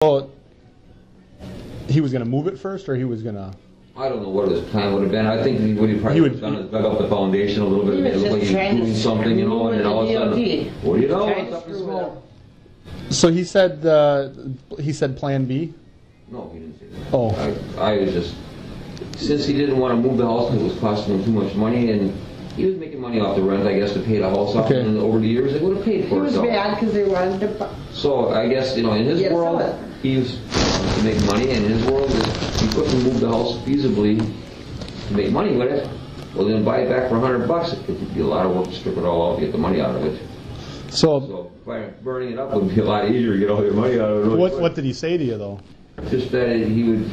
So he was going to move it first, or he was going to... I don't know what his plan would have been. I think what he probably would have done is dug up the foundation a little bit. It looked like he was doing something, you know, and then all of a sudden, what do you know? What's up in smoke? So he said Plan B? No, he didn't say that. Oh. I was just, since he didn't want to move the house because it was costing him too much money, and he was making money off the rent, I guess, to pay the house off, and over the years, it would have paid for itself. He was mad because they wanted to... So I guess, you know, in his world, he was to make money, and in his world, he couldn't move the house feasibly to make money with it. Well, then buy it back for $100. It would be a lot of work to strip it all out to get the money out of it. So by burning it up would be a lot easier to get all your money out of it. Really what did he say to you, though? Just that he would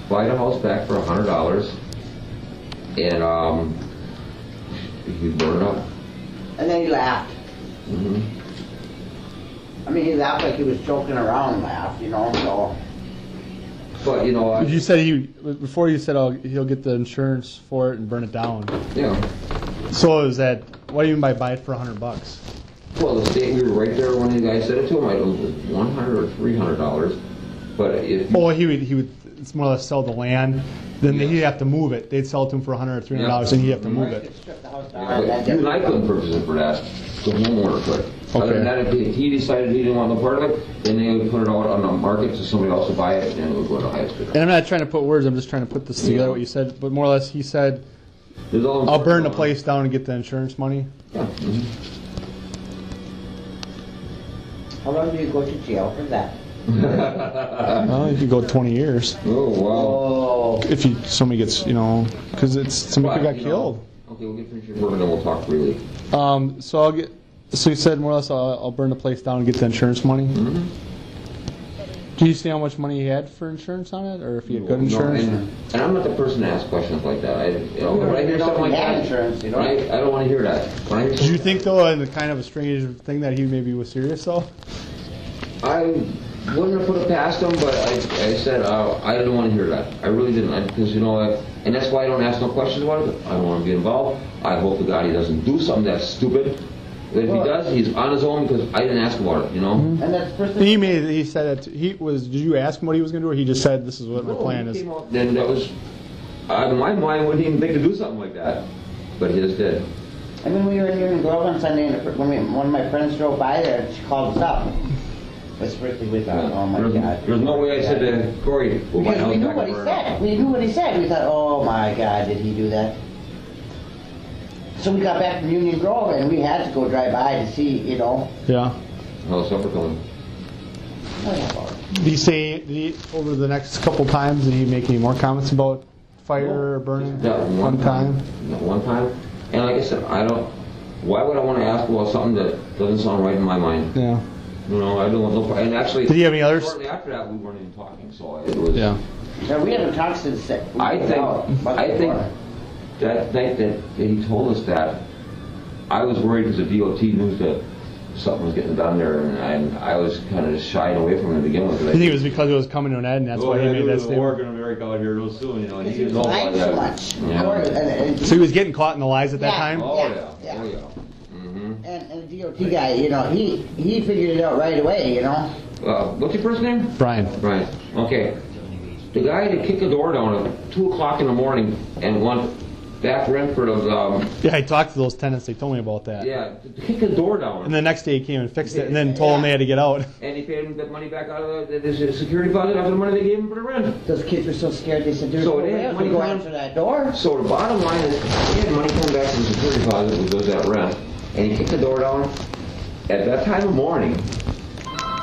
buy the house back for $100, and he'd burn it up. And then he laughed. Mm-hmm. I mean, he laughed like he was joking around and laughed, you know, so... But, you know... You said before you said he'll get the insurance for it and burn it down. Yeah. So is that, what do you mean by buy it for $100? Well, the state, we were right there when the guy said it to him. I don't know if it was $100 or $300. But if... Oh, he would, it's more or less sell the land. Then he'd have to move it. They'd sell it to him for $100 or $300, and he'd have to move it. Yeah, you and I couldn't purchase it for that. The homeowner could. Okay. Other than that, if he decided he didn't want no part of it, then they would put it out on the market so somebody else would buy it, and it would go to the highest bidder. And I'm not trying to put words, I'm just trying to put this together, what you said. But more or less, he said, I'll burn the place down and get the insurance money. Yeah. Mm-hmm. How long do you go to jail for that? Well, you could go 20 years. Oh, wow. If somebody gets, you know, because somebody got killed. Okay, we'll get finished your work and then we'll talk freely. So you said more or less I'll burn the place down and get the insurance money? Mm-hmm. Do you see how much money he had for insurance on it, or if he had good insurance? No, and I'm not the person to ask questions like that. When I hear something like that, insurance, you know? I don't want to hear that. Do you think, though, in kind of a strange thing, that he maybe was serious, though? I wouldn't have put it past him, but I said I didn't want to hear that. I really didn't, because you know, and that's why I don't ask no questions about it. I don't want to be involved. I hope to God he doesn't do something that's stupid. But if he does, he's on his own because I didn't ask about it, you know. Mm-hmm. And that's He said that Did you ask him what he was going to do, or he just said this is what my plan is? Then that was, in my mind, wouldn't even think to do something like that, but his did. I mean, we were in Union Grove on Sunday, and one of my friends drove by there, and she called us up. We thought, oh my God. There's no way I said to Corey, we'll buy because we knew what he said. We knew what he said. We thought, oh my God, did he do that? So we got back from Union Grove, and we had to go drive by to see, you know. Yeah. How's supper coming? Did he over the next couple times, did he make any more comments about fire or burning? Yeah, one time. One time. And like I said, why would I want to ask about something that doesn't sound right in my mind? Yeah. You know, I don't want no. And actually, did he have any others? Shortly after that, we weren't even talking, so it was. Yeah. No, we haven't talked since that. I think that night that he told us that, I was worried because the DOT knew that something was getting done there, and I was kind of just shying away from it to begin with. You think it was because it was coming to an end, and that's why he made that statement? War in America out here real soon, you know. He was lying so much. Yeah. So he was getting caught in the lies at that time? Oh yeah. Oh yeah. And the DOT guy, you know, he figured it out right away, you know. What's your first name? Brian. Brian. Okay. The guy that kicked the door down at 2 o'clock in the morning and want back rent for the... yeah, I talked to those tenants. They told me about that. Yeah, to kick the door down. And the next day he came and fixed it, and then told them they had to get out. And he paid them that money back out of the security deposit after the money they gave him for the rent. Those kids were so scared. They said, "There's no way I'm going to go answer that door." So the bottom line is, he had money coming back from the security deposit, which was that rent, and he kicked the door down at that time of morning,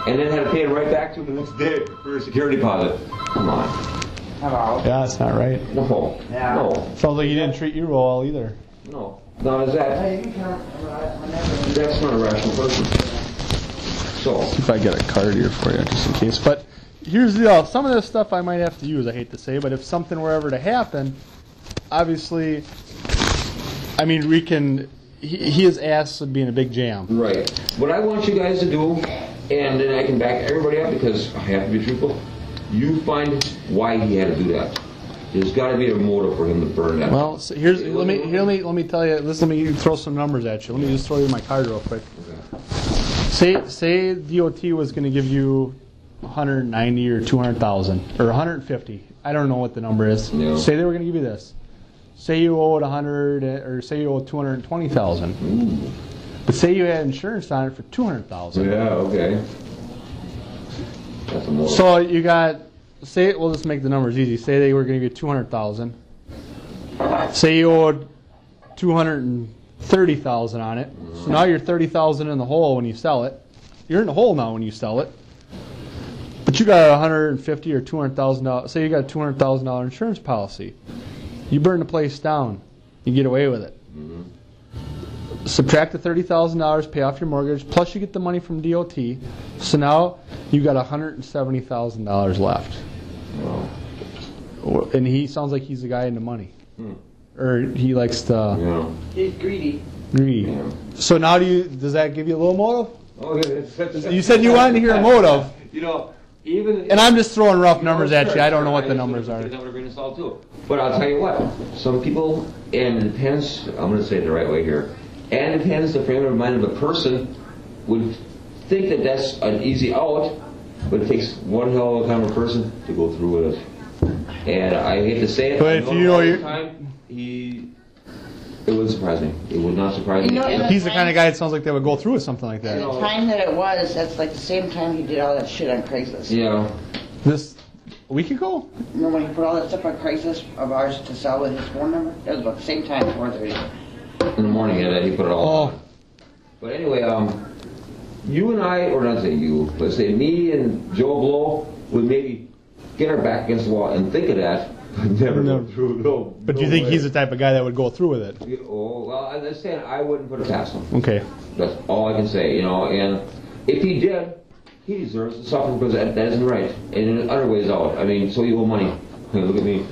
and then had to pay it right back to him the next day for a security deposit. Come on. Hello. Yeah, that's not right. No. Yeah. No. Sounds like he didn't treat you well either. No. Now is that? That's not a rational person. So. See if I get a card here for you, just in case. But here's the deal. Some of this stuff I might have to use, I hate to say, but if something were ever to happen, obviously, I mean, we can... His ass would be in a big jam. Right. What I want you guys to do, and then I can back everybody up because I have to be truthful, you find why he had to do that. There's got to be a motive for him to burn that. Well, so let me tell you. Let me throw some numbers at you. Let me just throw you my card real quick. Okay. Say DOT was going to give you 190 or 200,000 or 150. I don't know what the number is. Yeah. Say they were going to give you this. Say you owed 100 or say you owed 220,000. But say you had insurance on it for 200,000. Yeah, okay. That's a more. So you got, say, we'll just make the numbers easy. Say they were going to give you 200,000. Say you owed 230,000 on it. So now you're 30,000 in the hole when you sell it. You're in the hole now when you sell it. But you got a 150 or 200,000 dollars. Say you got a $200,000 insurance policy. You burn the place down. You get away with it. Subtract the $30,000, pay off your mortgage, plus you get the money from DOT. So now you got $170,000 left. Wow. And he sounds like he's the guy in the money. Or he likes to Yeah. He's greedy. greed. Yeah. So now does that give you a little motive? Oh, You said you wanted to hear a motive. You know, even. And I'm just throwing rough numbers sure, at you. I don't know what sure. the numbers are. Take that with a grain of salt too. But I'll tell you what, some people, and it depends, I'm going to say it the right way here, and it depends the frame of mind of a person would think that that's an easy out, but it takes one hell of a kind of a person to go through with it. And I hate to say it, But I if know you know all the you're- time, it would surprise me. It would not surprise me. You know, He's the kind of guy that sounds like they would go through with something like And that. the time that it was, that's like the same time he did all that shit on Craigslist. Yeah. This a week ago? Remember when he put all that stuff on Craigslist of ours to sell with his phone number? That was about the same time, 4:30. In the morning, he put it all Oh. on. But anyway, you and I, or not say you, but say me and Joe Blow would maybe get our back against the wall and think of that, but never No. go through. No. But do you think he's the type of guy that would go through with it? Oh, well, I'm just saying I wouldn't put it past him. Okay. That's all I can say, And if he did, he deserves to suffer because that isn't right. And in other ways out. I mean, so you owe money. Look at me.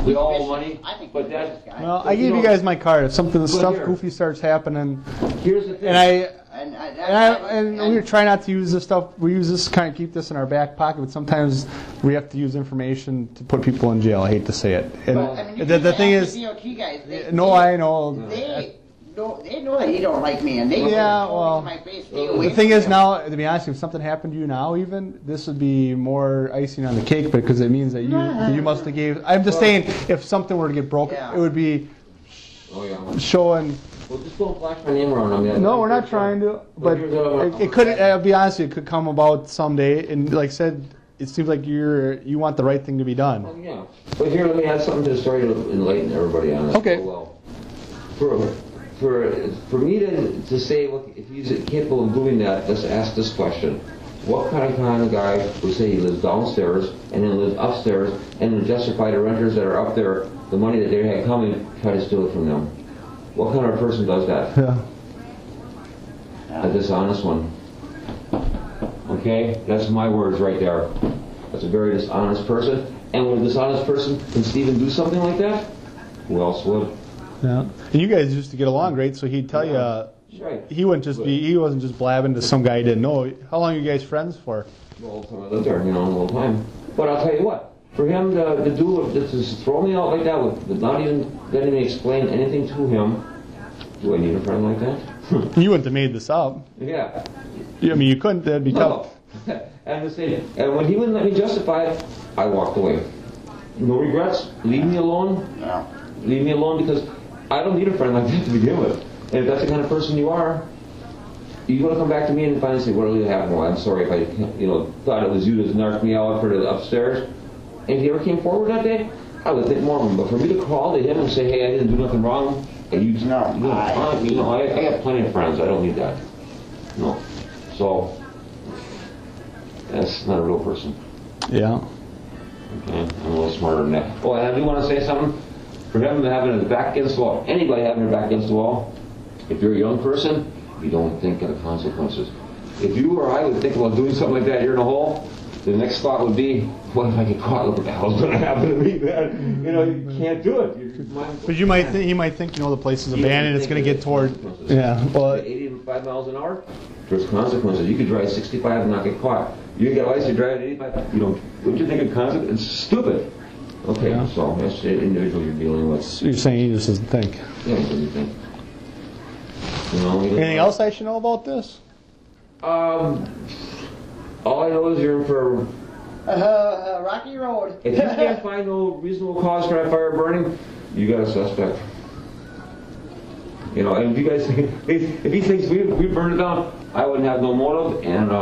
We all owe money. I think but he's that. this guy. Well, I gave you guys my card. If something stuff here. goofy starts happening, Here's the thing. and we try not to use this stuff. We use this kind of keep this in our back pocket, but sometimes we have to use information to put people in jail. I hate to say it. And Well, I mean, you the can thing ask is, the DOT guys, no, I know. They know that you don't like me, and they Yeah, told me well, to my face, stay away The thing from is him. now, to be honest, if something happened to you now, even this would be more icing on the cake, because it means that you must have gave. I'm just saying, if something were to get broken, Yeah. it would be Oh, yeah. showing. Well, just don't flash my name around. I mean, No, we're not trying to, but here's what I'm- it could. I'll be honest, with you, it could come about someday. And like I said, it seems like you want the right thing to be done. Oh, yeah. But here, let me add something to the story to enlighten everybody on it. Okay. Well, for me to say, look, if he's capable of doing that, let's ask this question. What kind of guy would say he lives downstairs and then lives upstairs and then justify the renters that are up there, the money that they had coming, try to steal it from them? What kind of person does that? Yeah. A dishonest one. Okay? That's my words right there. That's a very dishonest person. And when a dishonest person can Stephen do something like that, who else would? Yeah. And you guys used to get along great, so he'd tell you. Right. He wouldn't just be. He wasn't just blabbing to some guy he didn't know. How long are you guys friends for? The whole time I lived there, the whole time. But I'll tell you what, for him to do to just throw me out like that with not even letting me explain anything to him, do I need a friend like that? You wouldn't have made this up. Yeah. I mean, you couldn't. That'd be tough. No. And the same. And when he wouldn't let me justify it, I walked away. No regrets. Leave me alone. No. Leave me alone because I don't need a friend like that to begin with. And if that's the kind of person you are, you're going to come back to me and finally say, what really happened? Well, I'm sorry if I, thought it was you that narked me out for the upstairs. And if he ever came forward that day, I would think more of him. But for me to call to him and say, hey, I didn't do nothing wrong, and I got plenty of friends. I don't need that. No. So, that's not a real person. Yeah. Okay? I'm a little smarter than that. Oh, and I do want to say something. For him having his back against the wall, anybody having their back against the wall, if you're a young person, you don't think of the consequences. If you or I would think about doing something like that, you're in a hole, the next thought would be, what if I get caught? Look what the hell's going to happen to me, man. You can't do it. But he might think, the place is abandoned. It's going to get toward. Yeah. Well. 85 miles an hour. There's consequences. You could drive 65 and not get caught. You get a license to drive at 85. Wouldn't you think of consequences? It's stupid. Okay, Yeah. so that's the individual you're dealing with. You're saying he just doesn't think. Yeah, what do you think? Anything else I should know about this? All I know is you're in for Rocky Road. If you can't find no reasonable cause for that fire burning, you got a suspect. You know, and if you guys, if he thinks we burned it down, I wouldn't have no motive, and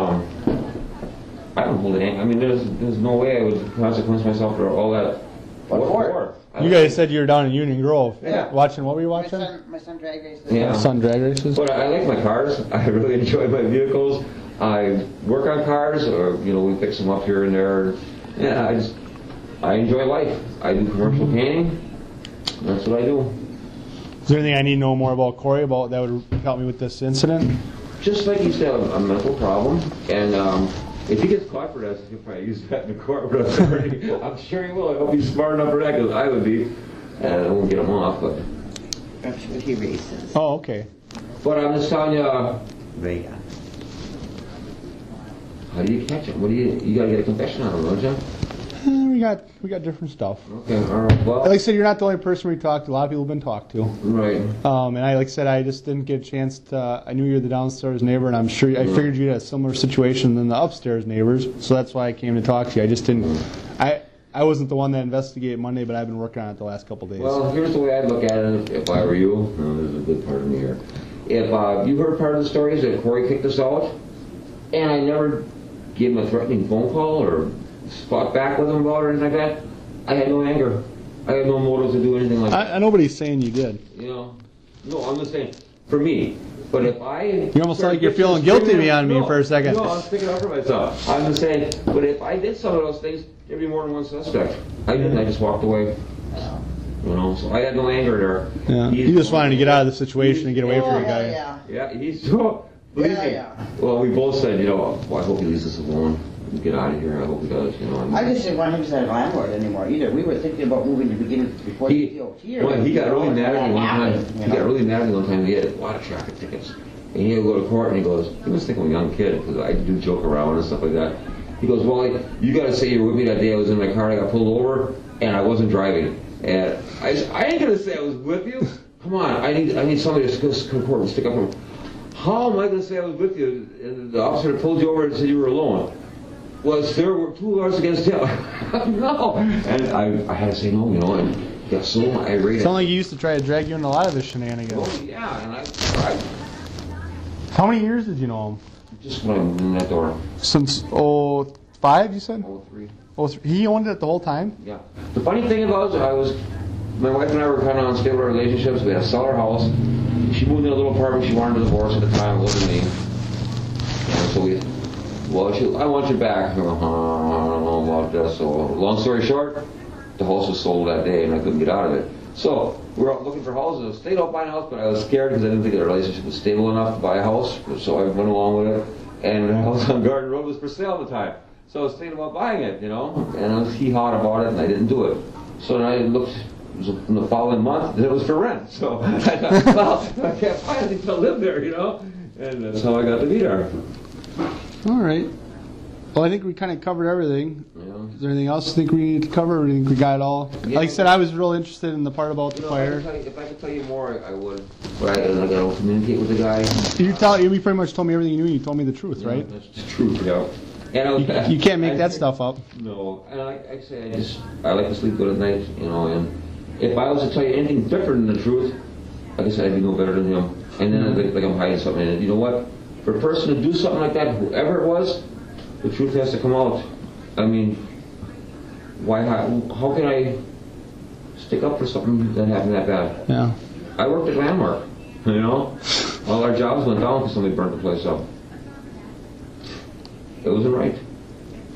I don't hold it. I mean, there's no way I would consequence myself for all that. What for? You guys said you were down in Union Grove. Yeah. Watching, what were you watching? My son drag races. Yeah. Son drag races? But I like my cars. I really enjoy my vehicles. I work on cars, or you know, we fix them up here and there. Yeah, I enjoy life. I do commercial painting. That's what I do. Is there anything I need to know more about Corey about that would help me with this incident? Just like you said, a mental problem, and if he gets caught for that, he'll probably use that in the court. But I'm sure he will. I hope he's smart enough for that, because I would be, and I won't get him off. But That's what he races. Oh, okay. But I'm just telling you, Vega. how do you catch him? What do you gotta get a confession out of him, don't you? We got different stuff. Okay, all right. Well, Like I said, you're not the only person we talked to. A lot of people have been talked to. right. And like I said, I just didn't get a chance to. I knew you were the downstairs neighbor, and I figured you had a similar situation than the upstairs neighbors. So that's why I came to talk to you. I just didn't. I wasn't the one that investigated Monday, but I've been working on it the last couple days. Well, here's the way I'd look at it if I were you. No, there's a good part of me here. If you heard part of the stories that Corey kicked us out, and I never gave him a threatening phone call or fought back with him about it or anything like that, I had no anger. I had no motive to do anything like that. I nobody's saying you did. You know? No, I'm just saying, for me. But if I... You almost like you're feeling guilty on me for a second. No, I'm sticking up for myself. I'm just saying, but if I did some of those things, there'd be more than one suspect. I didn't, I just walked away. You know, so I had no anger there. Yeah. You just wanted to get out of the situation and get away from Oh, your guy. yeah. Yeah, he's so... Believe me. Yeah. Well, we both said, you know, well, I hope he leaves us alone. Get out of here. I hope he does, you know. I just didn't want him as a landlord anymore either. We were thinking about moving to begin before the DOT. Well, he got really mad at me one time. Happened, He got really mad at me one time. He had a lot of traffic tickets. And he had to go to court, and he goes, he was thinking I'm a young kid, because I do joke around and stuff like that. He goes, Wally, you got to say you were with me that day. I was in my car, I got pulled over, and I wasn't driving. And I ain't going to say I was with you. Come on, I need somebody to come to court and stick up for me. How am I going to say I was with you? And the officer that pulled you over and said you were alone. Was there were 2 hours against him? No. And I had to say no, you know, and got so irate. Sound like you used to try to drag you into a lot of this shenanigans. Oh, yeah, and I How many years did you know him? just when I'm in that door. Since 05, you said? 03. 03. He owned it the whole time? Yeah. The funny thing about it, my wife and I were kind of unstable relationships. We had to sell our house. She moved in a little apartment. She wanted a divorce at the time. It wasn't me. And so I want you back. I don't know about this. So long story short, the house was sold that day, and I couldn't get out of it. So we were out looking for houses. I stayed out buying a house, but I was scared because I didn't think the relationship was stable enough to buy a house. So I went along with it. And the house on Garden Road was for sale at the time. So I was thinking about buying it, you know. And I was hee-hawed about it, and I didn't do it. So then I looked. It was in the following month, and it was for rent. So I thought, well, I can't find anything to live there, you know. And that's how I got to be there. All right. Well, I think we kind of covered everything. Yeah. Is there anything else you think we need to cover? Or do you think we got it all? Yeah. Like I said, I was real interested in the part about the fire. If I could tell you more, I would. But I got to communicate with the guy. You pretty much told me everything you knew. You told me the truth, right? That's the truth, yeah. And You can't make that stuff up. No, and I like to sleep good at night, you know. And if I was to tell you anything different than the truth, like I said, I'd be no better than him. And then I'd like I'm hiding something. And you know what? For a person to do something like that, whoever it was, the truth has to come out. I mean, why? How can I stick up for something that happened that bad? Yeah. I worked at Landmark, you know. All our jobs went down because somebody burnt the place up. It wasn't right.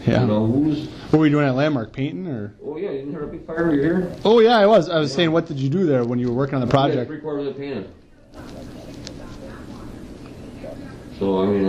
Yeah. You know, What were you doing at Landmark? Painting or? Oh yeah, you didn't hear a big fire over here? Oh yeah, I was. I was saying, what did you do there when you were working on the project? 3/4 of it painted. So I mean,